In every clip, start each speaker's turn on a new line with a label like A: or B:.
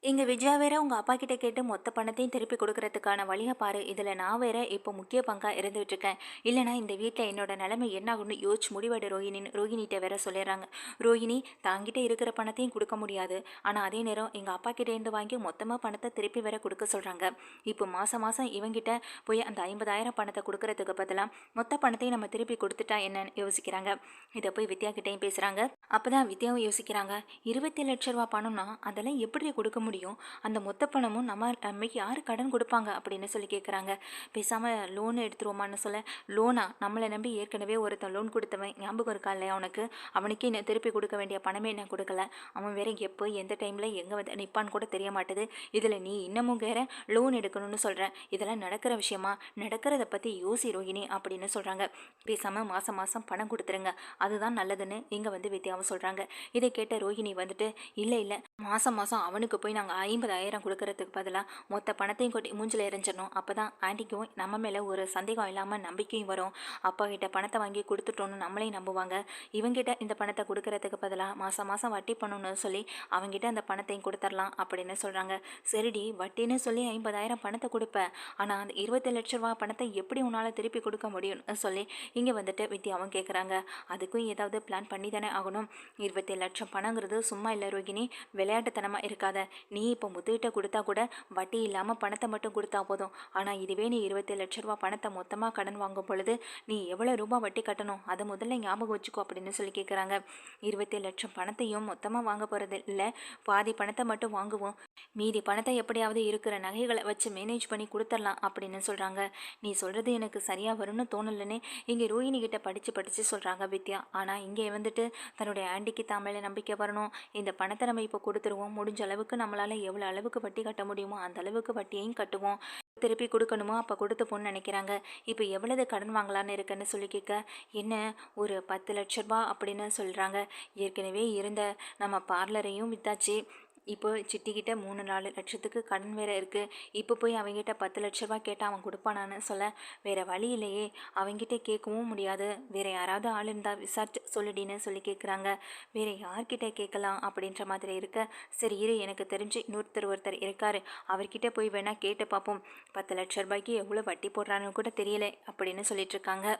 A: இங்க விஜயா வேற உங்க அப்பா கிட்ட கேட்டு மொத்த பணத்தையும் திருப்பி கொடுக்கறதுக்கான வழிய பாரு. இதுல நான் வேற இப்போ முக்கிய பங்கா இருந்துட்டு இருக்கேன். இல்லனா இந்த வீட்ல என்னோட நிலைமை என்ன ஆகும்னு யோசிச்சு முடிவெடு ரோஹிணின்னு ரோஹிணிட்ட வேற சொல்லிடுறாங்க. ரோஹிணி தாங்கிட்ட இருக்கிற பணத்தையும் கொடுக்க முடியாது. ஆனா அதே நேரம் எங்க அப்பா கிட்ட இருந்து வாங்கி மொத்தமா பணத்தை திருப்பி வேற கொடுக்க சொல்றாங்க. இப்போ மாசம் மாசம் இவங்கிட்ட போய் அந்த 50,000 பணத்தை கொடுக்கறதுக்கு பதிலா மொத்த பணத்தையும் நம்ம திருப்பி கொடுத்துட்டா என்னன்னு யோசிக்கிறாங்க. இதை போய் வித்யா கிட்டையும் பேசுறாங்க. அப்பதான் வித்யாவும் யோசிக்கிறாங்க. 27 லட்ச ரூபா பணம்னா அதெல்லாம் எப்படி கொடுக்க முடியும்? அந்த மொத்த பணமும் நமக்கு யாரு கடன் கொடுப்பாங்க அப்படின்னு சொல்லி கேட்குறாங்க. பேசாம லோன் எடுத்துருவோமான்னு சொல்ல, லோனா? நம்மளை நம்பி ஏற்கனவே ஒருத்தன் லோன் கொடுத்தவன் ஞாபகம் இருக்கா இல்லையா உனக்கு? அவனுக்கே நான் திருப்பி கொடுக்க வேண்டிய பணமே நான் கொடுக்கல. அவன் வேற எப்போ எந்த டைம்ல எங்க வந்து நிற்பான்னு கூட தெரிய மாட்டுது. இதுல நீ இன்னமும் வேற லோன் எடுக்கணும்னு சொல்ற. இதெல்லாம் நடக்கிற விஷயமா? நடக்கிறத பத்தி யோசி ரோஹிணி அப்படின்னு சொல்றாங்க. பேசாம மாசம் மாசம் பணம் கொடுத்துருங்க, அதுதான் நல்லதுன்னு இங்க வந்து வித்யாவும் சொல்றாங்க. இதை கேட்ட ரோஹிணி வந்துட்டு, இல்ல இல்ல, மாசம் மாசம் அவனுக்கு போய் நாங்கள் 50,000 கொடுக்கறதுக்கு பதிலாக மொத்த பணத்தையும் கொட்டி மூஞ்சில் எரிஞ்சிடணும். அப்போ தான் ஆண்டிக்கும் நம்ம மேலே ஒரு சந்தேகம் இல்லாமல் நம்பிக்கையும் வரும். அப்பா கிட்ட பணத்தை வாங்கி கொடுத்துட்டோன்னு நம்மளையும் நம்புவாங்க. இவங்கிட்ட இந்த பணத்தை கொடுக்கறதுக்கு பதிலாக மாதம் மாதம் வட்டி பண்ணணும்னு சொல்லி அவங்ககிட்ட அந்த பணத்தையும் கொடுத்துடலாம் அப்படின்னு சொல்கிறாங்க. சரிடி, வட்டின்னு சொல்லி 50,000 பணத்தை கொடுப்பேன், ஆனால் அந்த 27 லட்ச ரூபா பணத்தை எப்படி உன்னால் திருப்பி கொடுக்க முடியும்னு சொல்லி இங்கே வந்துட்டு வித்யாவும் கேட்குறாங்க. அதுக்கும் ஏதாவது பிளான் பண்ணி தானே ஆகணும். 27 லட்சம் பணங்கிறது சும்மா இல்லை ரோகிணி, விளையாட்டுத்தனமாக இருக்காத. நீ இப்போ முத்துகிட்ட கொடுத்தா கூட வட்டி இல்லாமல் பணத்தை மட்டும் கொடுத்தா போதும். ஆனால் இதுவே நீ 27 லட்ச ரூபா பணத்தை மொத்தமாக கடன் வாங்கும் பொழுது நீ எவ்வளோ ரூபா வட்டி கட்டணும் அதை முதல்ல ஞாபகம் வச்சுக்கோ அப்படின்னு சொல்லி கேட்குறாங்க. 27 லட்சம் பணத்தையும் மொத்தமாக வாங்க போகிறது இல்லை, பாதி பணத்தை மட்டும் வாங்குவோம், மீதி பணத்தை எப்படியாவது இருக்கிற நகைகளை வச்சு மேனேஜ் பண்ணி கொடுத்துடலாம் அப்படின்னு சொல்கிறாங்க. நீ சொல்கிறது எனக்கு சரியாக வரும்னு தோணலன்னு இங்கே ரோஹிணி கிட்ட படித்து சொல்கிறாங்க வித்யா. ஆனால் இங்கே வந்துட்டு தன்னுடைய ஆண்டிக்கு தாமேல நம்பிக்கை வரணும். இந்த பணத்தை நம்ம இப்போ கொடுத்துருவோம், முடிஞ்ச அளவுக்கு நம்மளால் எவ்வளோ அளவுக்கு வட்டி கட்ட முடியுமோ அந்த அளவுக்கு வட்டியையும் கட்டுவோம், திருப்பி கொடுக்கணுமோ அப்போ கொடுத்துப்போன்னு நினைக்கிறாங்க. இப்போ எவ்வளவு கடன் வாங்கலான்னு இருக்குன்னு சொல்லி கேட்க, என்ன ஒரு 10 லட்ச ரூபா அப்படின்னு சொல்கிறாங்க. ஏற்கனவே இருந்த நம்ம பார்லரையும் வித்தாச்சு, இப்போ சிட்டிக்கிட்ட 3-4 லட்சத்துக்கு கடன் வேற இருக்குது. இப்போ போய் அவங்ககிட்ட 10 லட்ச ரூபா கேட்டால் அவன் கொடுப்பானான்னு சொல்ல, வேற வழி இல்லையே, அவங்ககிட்ட கேட்கவும் முடியாது, வேற யாராவது ஆள் இருந்தால் விசாரிச்சு சொல்லிடின்னு சொல்லி கேட்குறாங்க. வேற யார்கிட்ட கேட்கலாம் அப்படின்ற மாதிரி இருக்க, சரி இரு, எனக்கு தெரிஞ்சு ஒருத்தர் இருக்காரு, அவர்கிட்ட போய் வேணா கேட்டு பார்ப்போம், 10 லட்ச ரூபாய்க்கு எவ்வளோ வட்டி போடுறான்னு கூட தெரியல அப்படின்னு சொல்லிட்டு இருக்காங்க.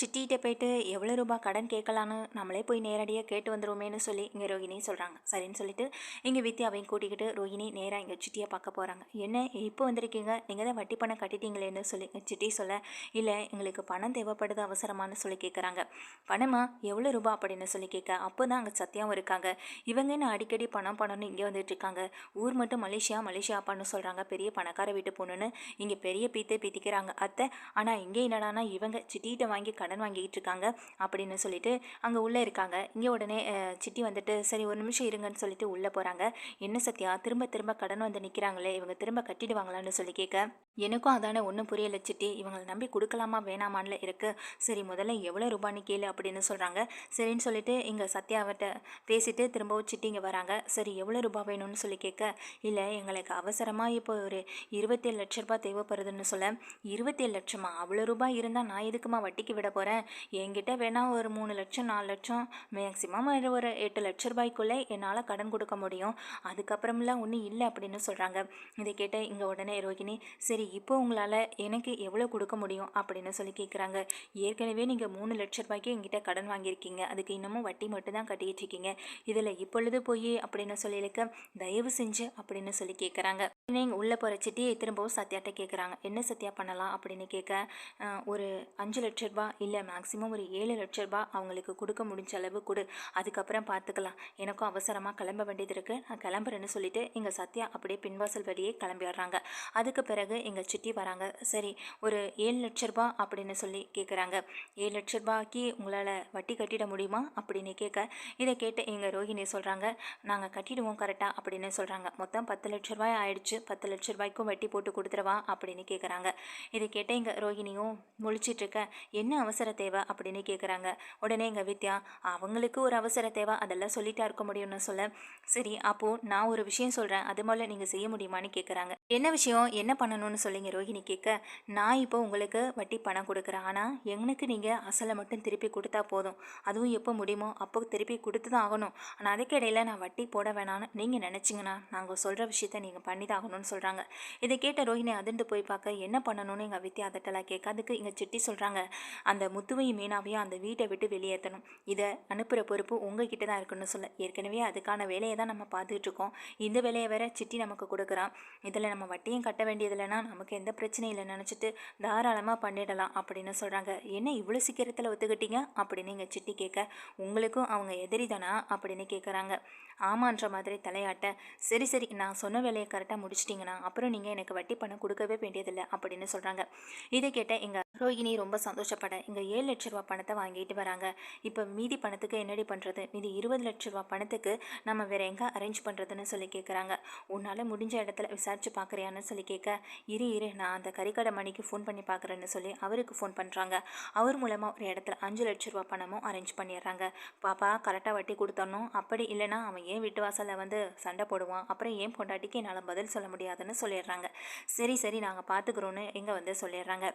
A: சிட்டிகிட்ட போயிட்டு எவ்வளோ ரூபாய் கடன் கேட்கலான்னு நம்மளே போய் நேரடியாக கேட்டு வந்துருவோமேனு சொல்லி இங்கே ரோகிணி சொல்கிறாங்க. சரின்னு சொல்லிட்டு இங்கே வித்யா அவங்க கூட்டிக்கிட்டு ரோஹிணி நேராக இங்கே சிட்டியை பார்க்க போகிறாங்க. என்ன இப்போ வந்திருக்கீங்க, நீங்கள் தான் வட்டி பணம் கட்டிட்டீங்களேன்னு சொல்லி சிட்டி சொல்ல, இல்லை எங்களுக்கு பணம் தேவைப்படுது அவசரமானு சொல்லி கேட்குறாங்க. பணமா? எவ்வளோ ரூபா அப்படின்னு சொல்லி கேட்க, அப்போ தான் அங்கே சத்தியாவும் இருக்காங்க. இவங்க என்ன அடிக்கடி பணம்னு இங்கே வந்துட்டு இருக்காங்க. ஊர் மட்டும் மலேசியா அப்பான்னு சொல்கிறாங்க, பெரிய பணக்கார வீட்டு பொண்ணுன்னு இங்கே பெரிய பீத்திக்கிறாங்க அத்தை. ஆனால் இங்கே என்னடானா இவங்க சிட்டிகிட்ட வாங்கி கடன் வாங்கிட்டு இருக்காங்க அப்படின்னு சொல்லிட்டு அங்கே உள்ளே இருக்காங்க. இங்கே உடனே சிட்டி வந்துட்டு சரி ஒரு நிமிஷம் இருங்கன்னு சொல்லிட்டு உள்ளே போகிறாங்க. என்ன சத்யா, திரும்ப கடன் வந்து நிற்கிறாங்களே, இவங்க திரும்ப கட்டிடுவாங்களான்னு சொல்லி கேட்க, எனக்கும் அதானே ஒன்றும் புரியல சிட்டி, இவங்களை நம்பி கொடுக்கலாமா வேணாமான்ல இருக்கு. சரி முதல்ல எவ்வளோ ரூபான்னு கேளு அப்படின்னு சொல்கிறாங்க. சரின்னு சொல்லிட்டு இங்கே சத்யாவிட்ட பேசிட்டு திரும்பவும் சிட்டி இங்கே வராங்க. சரி எவ்வளோ ரூபா வேணும்னு சொல்லி கேட்க, இல்லை எங்களுக்கு அவசரமாக இப்போ ஒரு 27 லட்ச ரூபாய் தேவைப்படுதுன்னு சொல்ல, 27 லட்சமா? அவ்வளோ ரூபாய் இருந்தால் நான் எதுக்குமா வட்டிக்கு விட போகிறேன், என்கிட்ட வேணா ஒரு 3 லட்சம் 4 லட்சம் மேக்ஸிமம் ஒரு 8 லட்ச ரூபாய்க்குள்ளே என்னால் கடன் கொடுக்க முடியும், அதுக்கப்புறமெல்லாம் ஒன்றும் இல்லை அப்படின்னு சொல்கிறாங்க. இதை கேட்ட இங்கே உடனே ரோஹிணி, சரி இப்போ உங்களால் எனக்கு எவ்வளோ கொடுக்க முடியும் அப்படின்னு சொல்லி கேட்குறாங்க. ஏற்கனவே நீங்கள் 3 லட்ச ரூபாய்க்கு எங்கிட்ட கடன் வாங்கியிருக்கீங்க, அதுக்கு இன்னமும் வட்டி மட்டும் தான் கட்டிக்கிட்டு இருக்கீங்க, இதில் இப்பொழுது போய் அப்படின்னு சொல்லியிருக்க தயவு செஞ்சு அப்படின்னு சொல்லி கேட்குறாங்க. நீங்கள் உள்ளே போகிற சிட்டியை திரும்பவும் சத்யாட்ட கேட்குறாங்க. என்ன சத்யா பண்ணலாம் அப்படின்னு கேட்க, ஒரு 5 லட்ச ரூபா இல்லை மேக்ஸிமம் ஒரு 7 லட்ச ரூபா அவங்களுக்கு கொடுக்க முடிஞ்ச அளவு கொடு, அதுக்கப்புறம் பார்த்துக்கலாம், எனக்கும் அவசரமாக கிளம்ப வேண்டியது இருக்குது, நான் கிளம்புறேன்னு சொல்லிட்டு எங்கள் சத்யா அப்படியே பின்வாசல் வழியே கிளம்பிடுறாங்க. அதுக்கு பிறகு எங்கள் சிட்டி வராங்க. சரி ஒரு 7 லட்ச ரூபா அப்படின்னு சொல்லி கேட்குறாங்க. 7 லட்ச ரூபாய்க்கு உங்களால் வட்டி கட்டிட முடியுமா அப்படின்னு கேட்க, இதை கேட்டு எங்கள் ரோஹிணி சொல்கிறாங்க, நாங்கள் கட்டிடுவோம் கரெக்டாக அப்படின்னு சொல்கிறாங்க. மொத்தம் 10 லட்ச ரூபாய் ஆயிடுச்சு, 10 லட்ச ரூபாய்க்கும் வட்டி போட்டு கொடுத்துருவா அப்படின்னு கேட்குறாங்க. இதை கேட்ட எங்கள் ரோஹிணியும் முழிச்சிட்ருக்க, என்ன அவசர தேவை அப்படின்னு கேட்குறாங்க. உடனே எங்கள் வித்யா, அவங்களுக்கு ஒரு அவசர தேவை, அதெல்லாம் சொல்லிட்டா இருக்க முடியும்னு சொல்ல, சரி அப்போது நான் ஒரு விஷயம் சொல்கிறேன், அது போல் நீங்கள் செய்ய முடியுமான்னு கேட்குறாங்க. என்ன விஷயம், என்ன பண்ணணும்னு சொல்லிங்க ரோஹிணி கேட்க, நான் இப்போ உங்களுக்கு வட்டி பணம் கொடுக்குறேன். ஆனால் எனக்கு நீங்கள் அசலை மட்டும் திருப்பி கொடுத்தா போதும். அதுவும் எப்போ முடியுமோ அப்போ திருப்பி கொடுத்து தான் ஆகணும். ஆனால் அதுக்கு இடையில நான் வட்டி போட வேணான்னு நீங்கள் நினச்சிங்கன்னா நாங்கள் சொல்கிற விஷயத்த நீங்கள் பண்ணி தான் ஆகணும்னு சொல்கிறாங்க. இதை கேட்ட ரோஹிணி அதிர்ந்து போய் பார்க்க என்ன பண்ணணும்னு எங்கள் வித்யா அதட்டலாம் கேட்க, அதுக்கு இங்கே சிட்டி சொல்கிறாங்க, அந்த முத்துவையும் மீனாவையும் அந்த வீட்டை விட்டு வெளியேற்றணும். இதை அனுப்புகிற பொறுப்பு உங்ககிட்ட தான் இருக்குன்னு சொல்ல, ஏற்கனவே அதுக்கான வேலையை தான் நம்ம பார்த்துட்டு இருக்கோம். இந்த வேலையை வேற சிட்டி நமக்கு கொடுக்குறான். இதில் நம்ம வட்டியும் கட்ட வேண்டியதில்லைன்னா நமக்கு எந்த பிரச்சனையும் இல்லை நினச்சிட்டு தாராளமாக பண்ணிடலாம் அப்படின்னு சொல்கிறாங்க. என்ன இவ்வளோ சீக்கிரத்தில் ஒத்துக்கிட்டீங்க அப்படின்னு இங்கே சிட்டி கேட்க, உங்களுக்கும் அவங்க எதிரி தானா அப்படின்னு கேட்குறாங்க. ஆமான்ற மாதிரி தலையாட்ட, சரி சரி நான் சொன்ன வேலையை கரெக்டாக முடிச்சிட்டிங்கன்னா அப்புறம் நீங்கள் எனக்கு வட்டி பணம் கொடுக்கவே வேண்டியதில்லை அப்படின்னு சொல்கிறாங்க. இதை கேட்ட எங்கள் ரோஹிணி ரொம்ப சந்தோஷப்பட இங்கே 7 லட்ச ரூபா பணத்தை வாங்கிட்டு வராங்க. இப்போ மீதி பணத்துக்கு என்னடி பண்ணுறது, மீதி 20 லட்ச ரூபா பணத்துக்கு நம்ம வேற எங்கே அரேஞ்ச் பண்ணுறதுன்னு சொல்லி கேட்குறாங்க. உன்னால் முடிஞ்ச இடத்துல விசாரிச்சு பார்க்குறியான்னு சொல்லி கேட்க, இரு நான் அந்த கறிக்கடை மணிக்கு ஃபோன் பண்ணி பார்க்குறேன்னு சொல்லி அவருக்கு ஃபோன் பண்ணுறாங்க. அவர் மூலமாக ஒரு இடத்துல 5 லட்ச ரூபா பணமும் அரேஞ்ச் பண்ணிடுறாங்க. பாப்பா கரெக்டாக வட்டி கொடுத்தரணும், அப்படி இல்லைனா அவன் ஏன் வீட்டு வாசலில் வந்து சண்டை போடுவான், அப்புறம் ஏன் பொண்டாட்டிக்கு என்னால் பதில் சொல்ல முடியாதுன்னு சொல்லிடுறாங்க. சரி நாங்கள் பார்த்துக்குறோன்னு இங்கே வந்து சொல்லிடுறாங்க.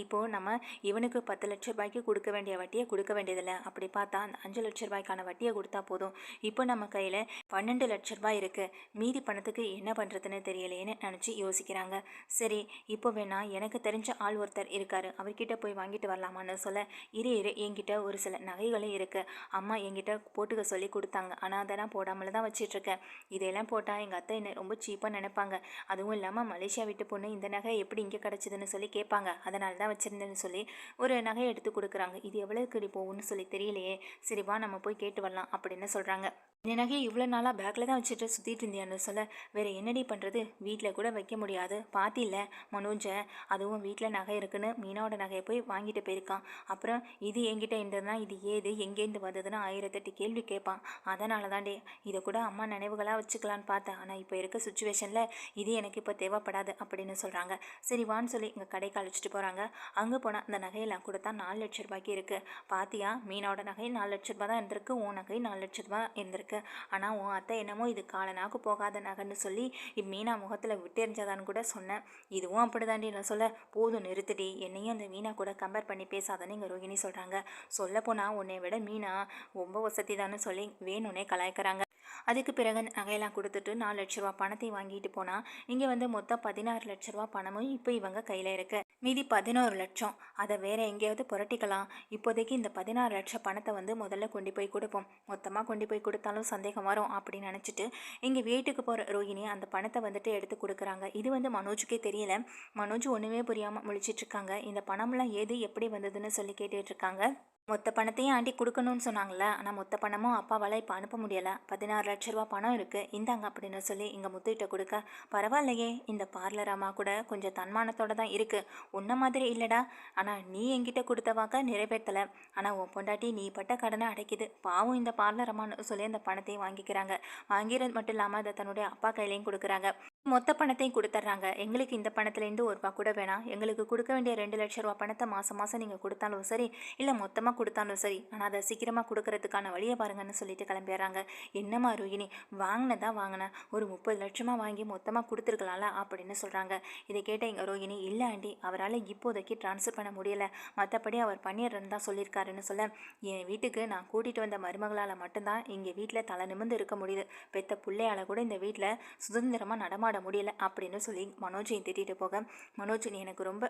A: இப்போது நம்ம இவனுக்கு 10 லட்ச ரூபாய்க்கு கொடுக்க வேண்டிய வட்டியை கொடுக்க வேண்டியதில்லை. அப்படி பார்த்தா அந்த 5 லட்ச ரூபாய்க்கான வட்டியை கொடுத்தா போதும். இப்போ நம்ம கையில் 12 லட்ச ரூபாய் இருக்குது. மீதி பணத்துக்கு என்ன பண்ணுறதுன்னு தெரியலேன்னு நினச்சி யோசிக்கிறாங்க. சரி இப்போ வேணா எனக்கு தெரிஞ்ச ஆள் ஒருத்தர் இருக்கார், அவர்கிட்ட போய் வாங்கிட்டு வரலாமான்னு சொல்ல, இரு என்கிட்ட ஒரு சில நகைகளும் இருக்குது. அம்மா என்கிட்ட போட்டுக்க சொல்லி கொடுத்தாங்க, ஆனால் அதை நான் போடாமல் தான் வச்சிட்ருக்கேன். இதையெல்லாம் போட்டால் எங்கள் அத்தை என்ன ரொம்ப சீப்பாக நினைப்பாங்க. அதுவும் இல்லாமல் மலேசியா விட்டு பொண்ணு இந்த நகை எப்படி இங்கே கிடச்சிதுன்னு சொல்லி கேட்பாங்க. அதனால தான் வச்சுருந்தேன்னு சொல்லி ஒரு நகையை எடுத்து கொடுக்குறாங்க. இது எவ்வளோக்கு போகும்னு சொல்லி தெரியலையே, சரி வா நம்ம போய் கேட்டு வரலாம் அப்படின்னு சொல்கிறாங்க. இந்த நகையை இவ்வளோ நாளாக பேக்கில் தான் வச்சுட்டு சுற்றிட்டு இருந்தியான்னு சொல்ல, வேறு என்னடி பண்ணுறது, வீட்டில் கூட வைக்க முடியாது. பாத்தியில் மனோஜை, அதுவும் வீட்டில் நகை இருக்குன்னு மீனாவோட நகையை போய் வாங்கிட்டு போயிருக்கான். அப்புறம் இது என்கிட்ட இருந்ததுன்னா இது ஏது எங்கேருந்து வந்ததுன்னு 1008 கேள்வி கேட்பான். அதனால தாண்டே இதை கூட அம்மா நினைவுகளாக வச்சுக்கலான்னு பார்த்தேன். ஆனால் இப்போ இருக்க சுச்சுவேஷனில் இது எனக்கு இப்போ தேவைப்படாது அப்படின்னு சொல்கிறாங்க. சரி வான்னு சொல்லி இங்கே கடைக்கு அழைச்சிட்டு போகிறாங்க. அங்கே போனால் அந்த நகையெல்லாம் கொடுத்தா 4 லட்ச ரூபாய்க்கு இருக்குது. பாத்தியா, மீனாவோட நகை 4 லட்ச ரூபா தான் இருந்திருக்கு, உன் நகை 4 லட்ச ரூபா இருந்திருக்கு. ஆனால் உன் அத்தை என்னமோ இது காலனாக்கு போகாத நகைன்னு சொல்லி மீனா முகத்தில் விட்டெறிஞ்சதான்னு கூட சொன்னேன். இதுவும் அப்படி தாண்டி நான் சொல்ல, போதும் நிறுத்திடி, என்னையும் அந்த மீனா கூட கம்பேர் பண்ணி பேசாதன்னு இங்கே ரோஹிணி சொல்கிறாங்க. சொல்லப்போனால் உன்னை விட மீனா ரொம்ப வசதி தான்னு சொல்லி வேணும்னே கலாய்க்கிறாங்க. அதுக்கு பிறகு நகையெல்லாம் கொடுத்துட்டு 4 லட்ச ரூபா பணத்தை வாங்கிட்டு போனால் இங்கே வந்து மொத்தம் 16 லட்ச ரூபா பணமும் இப்போ இவங்க கையில் இருக்குது. மீதி 11 லட்சம் அதை வேற எங்கேயாவது புரட்டிக்கலாம். இப்போதைக்கு இந்த 16 லட்சம் பணத்தை வந்து முதல்ல கொண்டு போய் கொடுப்போம், மொத்தமாக கொண்டு போய் கொடுத்தாலும் சந்தேகம் வரும் அப்படின்னு நினச்சிட்டு இங்கே வீட்டுக்கு போகிற ரோஹிணி அந்த பணத்தை வந்துட்டு எடுத்து கொடுக்குறாங்க. இது வந்து மனோஜுக்கே தெரியல. மனோஜ் ஒன்றுமே புரியாமல் முழிச்சிட்ருக்காங்க. இந்த பணம்லாம் ஏது எப்படி வந்ததுன்னு சொல்லி கேட்டுட்ருக்காங்க. மொத்த பணத்தையும் ஆண்டி கொடுக்கணும்னு சொன்னாங்கள, ஆனால் மொத்த பணமும் அப்பாவால் இப்போ அனுப்ப முடியலை. 16 லட்ச ரூபா பணம் இருக்குது, இந்தாங்க அப்படின்னு சொல்லி இங்கே முத்துகிட்ட கொடுக்க, பரவாயில்லையே இந்த பார்லர் அம்மா கூட கொஞ்சம் தன்மானத்தோடு தான் இருக்குது, உன்ன மாதிரி இல்லைடா. ஆனால் நீ என்கிட்ட கொடுத்த வாக்க நிறைவேற்றலை. ஆனால் உன் பொண்டாட்டி நீ பட்ட கடனை அடைக்குது, பாவம் இந்த பார்லர் அம்மான்னு சொல்லி அந்த பணத்தையும் வாங்கிக்கிறாங்க. வாங்கிறது மட்டும் இல்லாமல் அதை தன்னுடைய அப்பா கையிலையும் கொடுக்குறாங்க. மொத்த பணத்தையும் கொடுத்துட்றாங்க. எங்களுக்கு இந்த பணத்துலேருந்து ஒரு ரூபா கூட வேணாம், எங்களுக்கு கொடுக்க வேண்டிய 2 லட்ச ரூபா பணத்தை மாதம் மாதம் நீங்கள் கொடுத்தாலும் சரி, இல்லை மொத்தமாக கொடுத்தாலும் சரி, ஆனால் அதை சீக்கிரமாக கொடுக்கறதுக்கான வழியை பாருங்கன்னு சொல்லிட்டு கிளம்பிடுறாங்க. என்னம்மா ரோஹிணி, வாங்கினேன், ஒரு 30 லட்சமாக வாங்கி மொத்தமாக கொடுத்துருக்கலாம்ல அப்படின்னு சொல்கிறாங்க. இதை கேட்ட எங்கள் ரோஹிணி, இல்லை ஆண்டி அவரால் இப்போதைக்கு ட்ரான்ஸ்ஃபர் பண்ண முடியலை, மற்றபடி அவர் பண்ணிடுறேன்னு தான் சொல்லியிருக்காருன்னு சொல்ல, என் வீட்டுக்கு நான் கூட்டிகிட்டு வந்த மருமகளால் மட்டும்தான் இங்கே வீட்டில் தலை நிமிர்ந்து இருக்க முடியுது, பெத்த பிள்ளையால் கூட இந்த வீட்டில் சுதந்திரமாக நடமாட முடியல அப்படின்னு சொல்லி மனோஜையும் திட்டிட்டு போக, மனோஜ் நீ எனக்கு ரொம்ப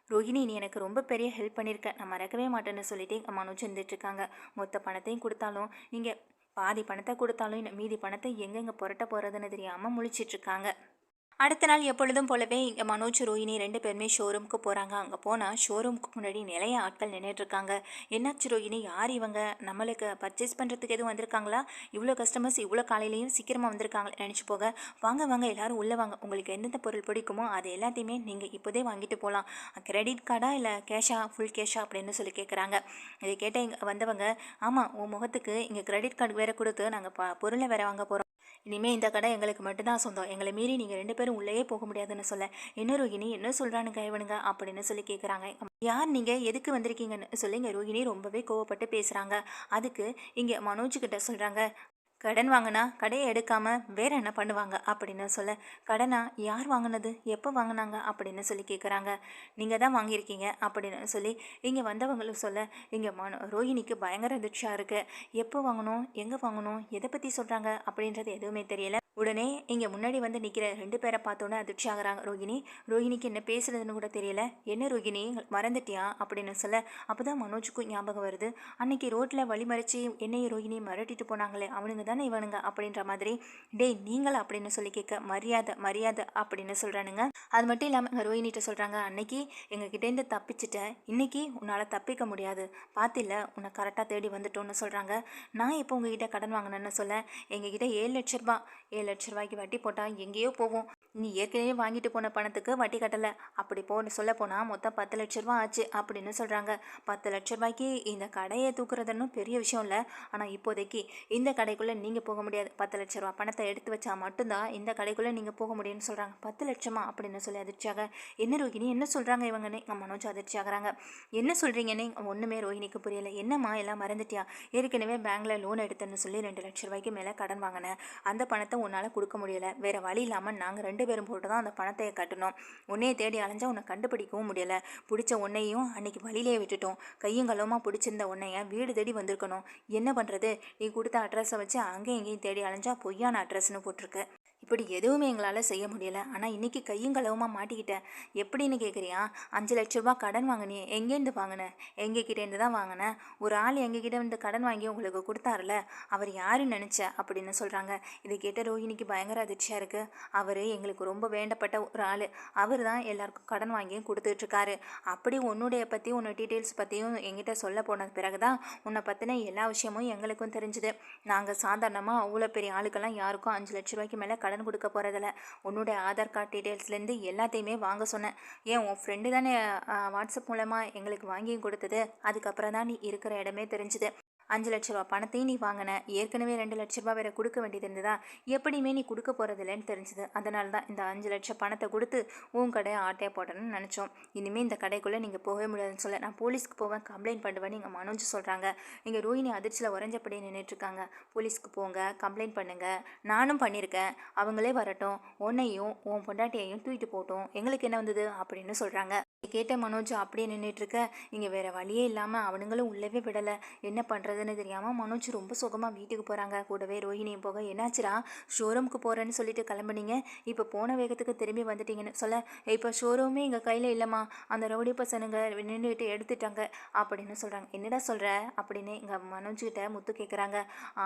A: ரோஹிணி நீ எனக்கு ரொம்ப பெரிய ஹெல்ப் பண்ணியிருக்க, நான் மறக்கவே மாட்டேன்னு சொல்லிட்டு மனோஜ் இருந்துட்டுருக்காங்க. மொத்த பணத்தையும் கொடுத்தாலும் நீங்கள் பாதி பணத்தை கொடுத்தாலும் மீதி பணத்தை எங்கெங்கே புரட்ட போகிறதுன்னு தெரியாமல் முழிச்சிட்ருக்காங்க. அடுத்த நாள் எப்பொழுதும் போலவே இங்கே மனோஜ் ரோஹிணி 2 பேருமே ஷோரூமுக்கு போகிறாங்க. அங்கே போனால் ஷோரூமுக்கு முன்னாடி நிறைய ஆட்கள் நின்றுட்டுருக்காங்க. என்னாச்சு ரோஹிணி, யார் இவங்க, நம்மளுக்கு பர்ச்சேஸ் பண்ணுறதுக்கு எதுவும் வந்திருக்காங்களா, இவ்வளோ கஸ்டமர்ஸ் இவ்வளோ காலையிலையும் சீக்கிரமாக வந்திருக்காங்களே நினச்சி போக, வாங்க எல்லோரும் உள்ளே வாங்க, உங்களுக்கு எந்தெந்த பொருள் பிடிக்குமோ அது எல்லாத்தையுமே நீங்கள் இப்போதே வாங்கிட்டு போகலாம், கிரெடிட் கார்டா இல்லை கேஷா, ஃபுல் கேஷா அப்படின்னு சொல்லி கேட்குறாங்க. இதை கேட்ட இங்கே வந்தவங்க, ஆமாம் உன் முகத்துக்கு இங்கே கிரெடிட் கார்டு வேறு கொடுத்து நாங்கள் பொருளை வேறு வாங்க போகிறோம், இனிமேல் இந்த கடை எங்களுக்கு மட்டும்தான் சொந்தம், எங்களை மீறி நீங்கள் 2 பேரும் உள்ளேயே போக முடியாதுன்னு சொல்ல, என்ன ரோஹிணி என்ன சொல்கிறானுங்க இவனுங்க அப்படின்னு சொல்லி கேட்குறாங்க. யார் நீங்கள், எதுக்கு வந்திருக்கீங்கன்னு சொல்லி இங்கே ரோஹிணி ரொம்பவே கோவப்பட்டு பேசுகிறாங்க. அதுக்கு இங்கே மனோஜ்கிட்ட சொல்கிறாங்க, கடன் வாங்கினா கடையை எடுக்காம வேற என்ன பண்ணுவாங்க அப்படின்னு சொல்ல, கடனா யார் வாங்கினது, எப்போ வாங்கினாங்க அப்படின்னு சொல்லி கேட்குறாங்க. நீங்கள் தான் வாங்கியிருக்கீங்க அப்படின்னு சொல்லி இங்கே வந்தவங்களும் சொல்ல, இங்கே ரோஹிணிக்கு பயங்கர அதிர்ச்சியாக இருக்குது. எப்போ வாங்கணும், எங்கே வாங்கணும், எதை பற்றி சொல்கிறாங்க அப்படின்றது எதுவுமே தெரியல. உடனே இங்கே முன்னாடி வந்து நிற்கிற 2 பேரை பார்த்தோன்னே அதிர்ச்சி ஆகுறாங்க ரோஹிணி. ரோஹிணிக்கு என்ன பேசுறதுன்னு கூட தெரியல. என்ன ரோஹிணி மறந்துட்டியா அப்படின்னு சொல்ல, அப்போ தான் மனோஜுக்கும் ஞாபகம் வருது. அன்னைக்கு ரோட்டில் வழிமறிச்சு என்னையும் ரோஹிணி மிரட்டிட்டு போனாங்களே அவனுங்க தானே இவனுங்க அப்படின்ற மாதிரி. டேய் நீங்களா அப்படின்னு சொல்லி கேட்க, மரியாதை மரியாதை அப்படின்னு சொல்கிறானுங்க. அது மட்டும் இல்லாமல் ரோஹிணிகிட்ட சொல்கிறாங்க, அன்னைக்கு எங்ககிட்டேருந்து தப்பிச்சிட்டேன், இன்னைக்கு உன்னால் தப்பிக்க முடியாது, பார்த்தில்ல உன்னை கரெக்டாக தேடி வந்துட்டோன்னு சொல்கிறாங்க. நான் இப்போ உங்ககிட்ட கடன் வாங்கினேன்னு சொல்ல, எங்ககிட்ட 7 லட்ச ரூபா, 7 லட்ச ரூபாய்க்கு வட்டி போட்டால் எங்கேயோ போவோம், நீ ஏற்கனவே வாங்கிட்டு போன பணத்துக்கு வட்டி கட்டலை, அப்படி சொல்ல போனால் மொத்தம் 10 லட்ச ரூபா ஆச்சு அப்படின்னு சொல்கிறாங்க. 10 லட்ச ரூபாய்க்கு இந்த கடையை தூக்குறதுன்னு பெரிய விஷயம் இல்லை, ஆனால் இப்போதைக்கு இந்த கடைக்குள்ளே நீங்கள் போக முடியாது, 10 லட்ச ரூபா பணத்தை எடுத்து வச்சா மட்டும்தான் இந்த கடைக்குள்ளே நீங்கள் போக முடியும்னு சொல்கிறாங்க. 10 லட்சமா அப்படின்னு சொல்லி அதிர்ச்சியாக, என்ன ரோஹிணி என்ன சொல்கிறாங்க இவங்கன்னு மனோஜ் அதிர்ச்சி ஆகிறாங்க. என்ன சொல்கிறீங்கன்னு ஒன்றுமே ரோஹிணிக்கு புரியலை. என்னம்மா எல்லாம் மறந்துட்டியா, ஏற்கனவே பேங்க்கில் லோன் எடுத்தேன்னு சொல்லி 2 லட்ச ரூபாய்க்கு மேலே கடன் வாங்கினேன், அந்த பணத்தை உன்னால் கொடுக்க முடியலை, வேறு வழி இல்லாமல் நாங்கள் 2 பேரும் போட்டு தான் அந்த பணத்தை கட்டணும், உன்னையை தேடி அலைஞ்சா உன்னை கண்டுபிடிக்கவும் முடியலை, பிடிச்ச உன்னையும் அன்னைக்கு வழியிலே விட்டுட்டோம், கையும் களவுமா பிடிச்சிருந்த உன்னைய வீடு தேடி வந்திருக்கணும், என்ன பண்ணுறது, நீ கொடுத்த அட்ரஸை வச்சு அங்கேயும் இங்கேயும் தேடி அலைஞ்சா பொய்யான அட்ரஸ்ன்னு போட்டிருக்கு, இப்படி எதுவுமே எங்களால் செய்ய முடியலை, ஆனால் இன்றைக்கி கையும் களவுமா மாட்டிக்கிட்டேன், எப்படின்னு கேட்குறியா, 5 லட்ச ரூபா கடன் வாங்கினே, எங்கேருந்து வாங்கினேன், எங்ககிட்டேருந்து தான் வாங்கினேன், ஒரு ஆள் எங்ககிட்ட வந்து கடன் வாங்கி உங்களுக்கு கொடுத்தாருல, அவர் யாருன்னு நினச்ச அப்படின்னு சொல்கிறாங்க. இதை கேட்ட ரோஹிணிக்கு பயங்கர அதிர்ச்சியாக இருக்குது. அவர் எங்களுக்கு ரொம்ப வேண்டப்பட்ட ஒரு ஆள், அவர் தான் எல்லாருக்கும் கடன் வாங்கியும் கொடுத்துட்ருக்காரு, அப்படி உன்னுடைய பற்றி உன்னோட டீட்டெயில்ஸ் பற்றியும் எங்கிட்ட சொல்ல போன பிறகு தான் உன்னை பற்றின எல்லா விஷயமும் எங்களுக்கும் தெரிஞ்சுது, நாங்கள் சாதாரணமாக அவ்வளோ பெரிய ஆளுக்கெல்லாம் யாருக்கும் 5 லட்ச ரூபாய்க்கு மேலே கடன் கொடுக்க போகிறதில்ல, உன்னுடைய ஆதார் கார்டு டீட்டெயில்ஸ்லேருந்து எல்லாத்தையுமே வாங்க சொன்னேன், ஏன் உன் ஃப்ரெண்டு தானே வாட்ஸ்அப் மூலமாக எங்களுக்கு வாங்கியும் கொடுத்தது, அதுக்கப்புறம் தான் நீ இருக்கிற இடமே தெரிஞ்சுது, 5 லட்ச ரூபா பணத்தையும் நீ வாங்கின, ஏற்கனவே 2 லட்ச ரூபா வேறு கொடுக்க வேண்டியது இருந்ததா, எப்படியுமே நீ கொடுக்க போகிறதில்லன்னு தெரிஞ்சுது, அதனால தான் இந்த 5 லட்சம் பணத்தை கொடுத்து உன் கடையை ஆட்டையை போடணும்னு நினச்சோம், இனிமேல் இந்த கடைக்குள்ளே நீங்கள் போகவே முடியாதுன்னு சொல்ல, நான் போலீஸ்க்கு போவேன் கம்ப்ளைண்ட் பண்ணுவேன்னு இங்கே மனோஜ் சொல்கிறாங்க. இங்கே ரோஹிணி அதிர்ச்சியில் உறைஞ்சப்படி நின்றுட்டுருக்காங்க. போலீஸ்க்கு போங்க, கம்ப்ளைண்ட் பண்ணுங்கள், நானும் பண்ணியிருக்கேன், அவங்களே வரட்டும், உன்னையும் உன் பொண்டாட்டியையும் தூக்கிட்டு போட்டோம், எங்களுக்கு என்ன வந்தது அப்படின்னு சொல்கிறாங்க. கேட்ட மனோஜ் அப்படியே நின்றுட்டுருக்க, இங்கே வேறு வழியே இல்லாமல் அவனுங்களும் உள்ளவே விடலை, என்ன பண்ணுறதுன்னு தெரியாமல் மனோஜ் ரொம்ப சுகமாக வீட்டுக்கு போகிறாங்க. கூடவே ரோஹிணியும் போக, என்னாச்சுரா ஷோரூமுக்கு போகிறேன்னு சொல்லிட்டு கிளம்புனீங்க, இப்போ போன வேகத்துக்கு திரும்பி வந்துட்டீங்கன்னு சொல்ல, இப்போ ஷோரூமே எங்கள் கையில் இல்லைம்மா, அந்த ரவுடி பசனுங்க நின்றுட்டு எடுத்துட்டாங்க அப்படின்னு சொல்கிறாங்க. என்னடா சொல்கிற அப்படின்னு எங்கள் மனோஜ்கிட்ட முத்து கேட்குறாங்க.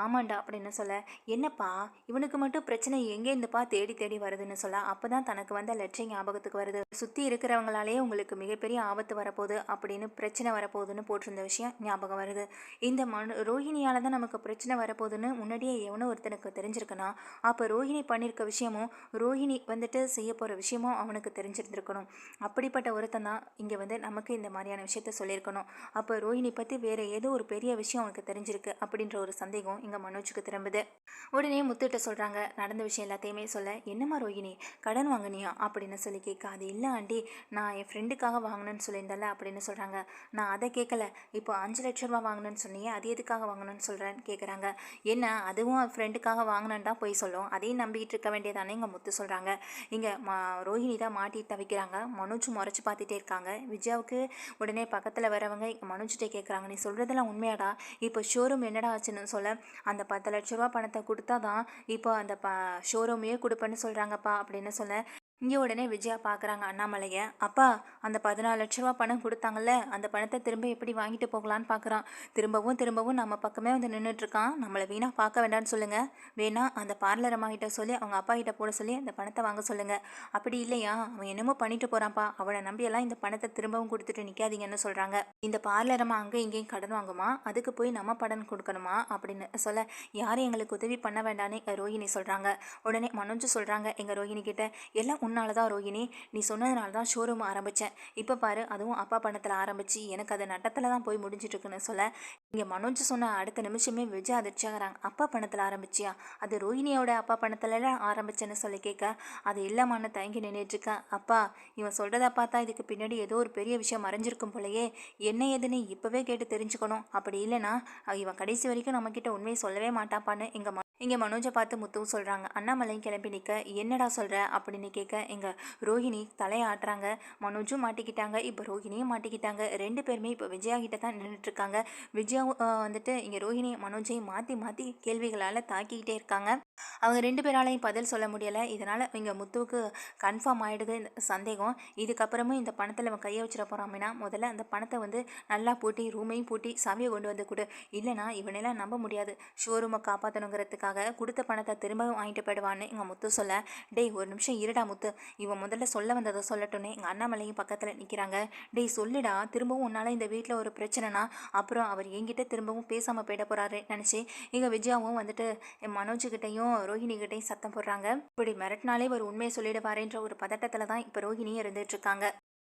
A: ஆமாண்டா அப்படின்னு சொல்ல, என்னப்பா இவனுக்கு மட்டும் பிரச்சனை எங்கேருந்துப்பா தேடி தேடி வருதுன்னு சொல்ல, அப்போ தான் தனக்கு வந்த லட்சியம் ஞாபகத்துக்கு வருது, சுற்றி இருக்கிறவங்களாலே உங்களுக்கு மிகப்பெரிய ஆபத்து வரப்போகுது அப்படின்னு பிரச்சனை வரப்போகுதுன்னு போட்டிருந்த விஷயம் ஞாபகம் வருது. இந்த ரோஹிணியால் தான் நமக்கு பிரச்சனை வரப்போகுதுன்னு முன்னாடியே எவனோ ஒருத்தனுக்கு தெரிஞ்சிருக்கனா, அப்போ ரோஹிணி பண்ணியிருக்க விஷயமும் ரோஹிணி வந்துட்டு செய்ய போகிற விஷயமும் அவனுக்கு தெரிஞ்சிருந்துருக்கணும். அப்படிப்பட்ட ஒருத்தன் தான் இங்கே வந்து நமக்கு இந்த மாதிரியான விஷயத்த சொல்லியிருக்கணும். அப்போ ரோஹிணி பற்றி வேறு ஏதோ ஒரு பெரிய விஷயம் அவனுக்கு தெரிஞ்சிருக்கு அப்படின்ற ஒரு சந்தேகம் இங்கே மனோஜுக்கு திரும்புது. உடனே முத்துட்ட சொல்கிறாங்க நடந்த விஷயம் எல்லாத்தையுமே சொல்ல, என்னம்மா ரோஹிணி கடன் வாங்கினியா அப்படின்னு சொல்லி கேட்க, அது இல்லை ஆண்டி, நான் என் ஃப்ரெண்டுக்காக வாங்கினேன்னு சொல்லியிருந்தேன்ல அப்படின்னு சொல்கிறாங்க. நான் அதை கேட்கல, இப்போ 5 லட்ச ரூபா வாங்கினேன்னு சொன்னியே, அது எதுக்காக வாங்கணும்னு சொல்கிறேன்னு கேட்குறாங்க. என்ன அதுவும் ஃப்ரெண்டுக்காக வாங்கினேன்னு தான் போய் சொல்லும், அதையும் நம்பிக்கிட்டு இருக்க வேண்டியதானே இங்கே முத்து சொல்கிறாங்க. இங்கே ரோஹிணி தான் மாட்டிட்டு தவிக்கிறாங்க. மனோஜ் முறைச்சி பார்த்துட்டே இருக்காங்க. விஜயாவுக்கு உடனே பக்கத்தில் வரவங்க மனோஜ்கிட்டே கேட்குறாங்க, நீ சொல்கிறதெல்லாம் உண்மையாடா, இப்போ ஷோரூம் என்னடா ஆச்சுன்னு சொல்ல, அந்த 10 லட்ச ரூபா பணத்தை கொடுத்தா தான் இப்போ அந்த ஷோரூமையே கொடுப்பேன்னு சொல்கிறாங்கப்பா அப்படின்னு சொல்ல, இங்கே உடனே விஜயா பார்க்குறாங்க அண்ணாமலையை. அப்பா அந்த 14 லட்ச ரூபா பணம் கொடுத்தாங்கல்ல, அந்த பணத்தை திரும்ப எப்படி வாங்கிட்டு போகலான்னு பார்க்குறான். திரும்பவும் நம்ம பக்கமே வந்து நின்றுட்டுருக்கான், நம்மளை வீணாக பார்க்க வேண்டாம்னு சொல்லுங்கள், வேணா அந்த பார்லர் அம்மா கிட்ட சொல்லி அவங்க அப்பா கிட்ட போட சொல்லி அந்த பணத்தை வாங்க சொல்லுங்கள், அப்படி இல்லையா அவன் என்னமோ பண்ணிட்டு போகிறான்ப்பா, அவனை நம்பியெல்லாம் இந்த பணத்தை திரும்பவும் கொடுத்துட்டு நிற்காதீங்கன்னு சொல்கிறாங்க. இந்த பார்லர் அம்மா அங்கே இங்கேயும் கடன் வாங்குமா, அதுக்கு போய் நம்ம பணம் கொடுக்கணுமா அப்படின்னு சொல்ல, யாரும் எங்களுக்கு உதவி பண்ண வேண்டான்னு ரோஹிணி சொல்கிறாங்க. உடனே மனோஜ் சொல்கிறாங்க எங்கள் ரோஹிணி கிட்ட, எல்லாம் உன்னால தான் ரோஹிணி, நீ சொன்னதுனால தான் ஷோரூம் ஆரம்பித்தேன், இப்போ பாரு அதுவும் அப்பா பணத்தில் ஆரம்பித்து எனக்கு அது நட்டத்தில் தான் போய் முடிஞ்சிட்ருக்குன்னு சொல்ல, இங்கே மனோஜ் சொன்ன அடுத்த நிமிஷமே விஜய் அதிர்ச்சியாகிறாங்க. அப்பா பணத்தில் ஆரம்பிச்சியா, அது ரோஹிணியோட அப்பா பணத்தில் ஆரம்பிச்சேன்னு சொல்லி கேட்க, அது இல்லாமன்னு தயங்கி நின்றுட்டுருக்கேன். அப்பா இவன் சொல்கிறத பார்த்தா இதுக்கு பின்னாடி ஏதோ ஒரு பெரிய விஷயம் மறைஞ்சிருக்கும் போலையே, என்ன ஏதுன்னு இப்போவே கேட்டு தெரிஞ்சுக்கணும், அப்படி இல்லைன்னா இவன் கடைசி வரைக்கும் நம்மக்கிட்ட உண்மையை சொல்லவே மாட்டாப்பான்னு இங்கே மனோஜை பார்த்து முத்துவும் சொல்கிறாங்க. அண்ணாமலையும் கிளம்பி நிற்க, என்னடா சொல்கிற அப்படின்னு கேட்க, எங்கள் ரோஹிணி தலையாட்டுறாங்க. மனோஜும் மாட்டிக்கிட்டாங்க, இப்போ ரோஹிணியும் மாட்டிக்கிட்டாங்க. 2 பேருமே இப்போ விஜயா கிட்ட தான் நின்றுட்டுருக்காங்க. விஜயாவும் வந்துட்டு இங்கே ரோஹிணி மனோஜையும் மாற்றி மாற்றி கேள்விகளால் தாக்கிக்கிட்டே இருக்காங்க. அவங்க 2 பேராலையும் பதில் சொல்ல முடியலை. இதனால் இங்கே முத்துவுக்கு கன்ஃபார்ம் ஆகிடுது இந்த சந்தேகம். இதுக்கப்புறமும் இந்த பணத்தில் அவன் கையை வச்சிட போகிறான்னா, முதல்ல அந்த பணத்தை வந்து நல்லா பூட்டி ரூமையும் பூட்டி சாவியை கொண்டு வந்து கொடு, இல்லைனா இவனெல்லாம் நம்ப முடியாது. ஷோரூமை காப்பாற்றணுங்கிறதுக்காக கொடுத்த பணத்தை திரும்பவும் வாங்கிட்டு போயிடுவான்னு எங்கள் முத்து சொல்ல, டேய் ஒரு நிமிஷம் இருடா முத்து, இவன் முதல்ல சொல்ல வந்ததை சொல்லட்டுன்னு எங்கள் அண்ணாமலையும் பக்கத்தில் நிற்கிறாங்க. டேய் சொல்லுடா, திரும்பவும் உன்னால் இந்த வீட்டில் ஒரு பிரச்சனைனா அப்புறம் அவர் என்கிட்ட திரும்பவும் பேசாமல் போயிட போகிறாரு நினச்சி எங்கள் விஜயாவும் வந்துட்டு மனோஜுக்கிட்டையும் ரோஹிணிக்கிட்டையும் சத்தம் போடுறாங்க. இப்படி மிரட்டினாலே ஒரு உண்மையை சொல்லிடுவாருன்ற ஒரு பதட்டத்தில் தான் இப்போ ரோஹிணியும் இருந்துகிட்ருக்காங்க.